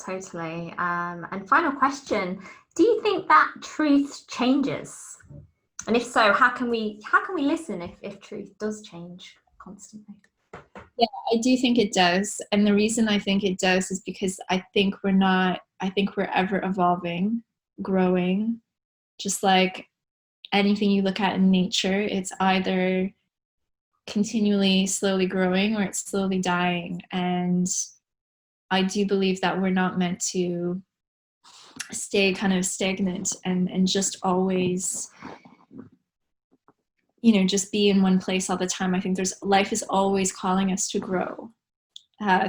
Totally. And final question: do you think that truth changes? And if so, how can we listen if truth does change constantly? Yeah, I do think it does. And the reason I think it does is because I think we're ever evolving, growing, just like anything you look at in nature, it's either continually slowly growing or it's slowly dying. And I do believe that we're not meant to stay kind of stagnant and just always, just be in one place all the time. I think life is always calling us to grow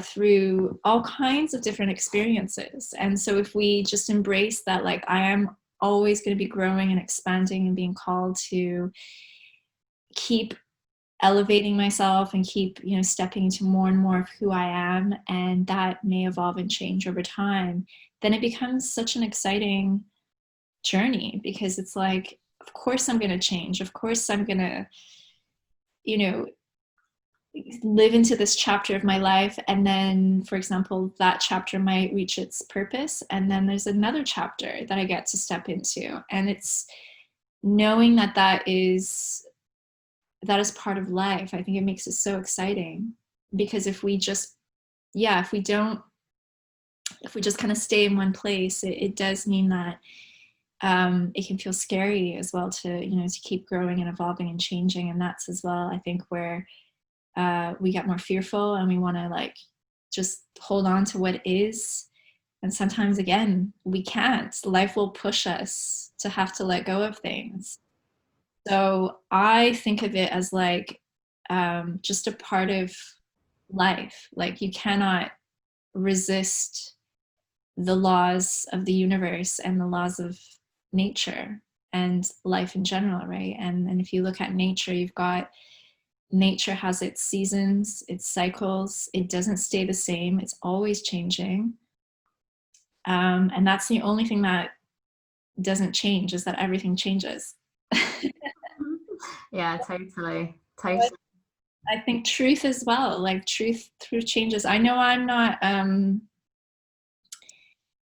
through all kinds of different experiences. And so if we just embrace that, like, I am always going to be growing and expanding and being called to keep elevating myself and keep, stepping into more and more of who I am, and that may evolve and change over time, then it becomes such an exciting journey, because it's like, of course I'm going to change. Of course I'm going to, live into this chapter of my life. And then, for example, that chapter might reach its purpose. And then there's another chapter that I get to step into. And it's knowing that is part of life. I think it makes it so exciting, because if we just kind of stay in one place, it does mean that it can feel scary as well to keep growing and evolving and changing. And that's as well, I think, where we get more fearful and we want to just hold on to what is. And sometimes, again, we can't. Life will push us to have to let go of things. So I think of it as just a part of life. Like, you cannot resist the laws of the universe and the laws of nature and life in general, right? And if you look at nature, nature has its seasons, its cycles. It doesn't stay the same. It's always changing. And that's the only thing that doesn't change, is that everything changes. Yeah, totally. I think truth as well, like truth through changes. I know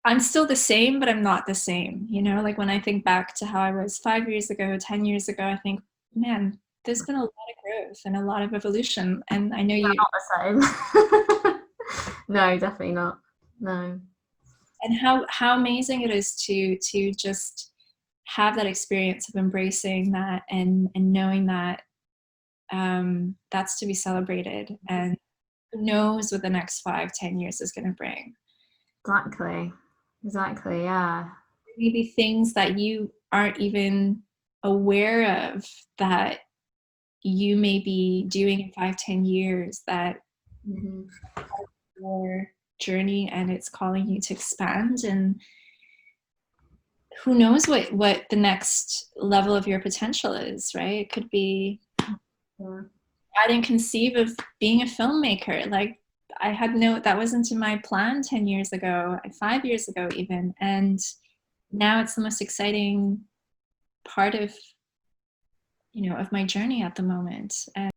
I'm still the same, but I'm not the same. Like, when I think back to how I was 5 years ago, 10 years ago, I think, man, there's been a lot of growth and a lot of evolution. And I know Not the same. No, definitely not. No. And how amazing it is to just have that experience of embracing that and knowing that that's to be celebrated. And who knows what the next 5-10 years is going to bring. Exactly, yeah. Maybe things that you aren't even aware of that you may be doing in 5-10 years, that your journey, and it's calling you to expand. And who knows what the next level of your potential is, right? It could be, I didn't conceive of being a filmmaker. Like, that wasn't in my plan 10 years ago, 5 years ago even. And now it's the most exciting part of, of my journey at the moment. And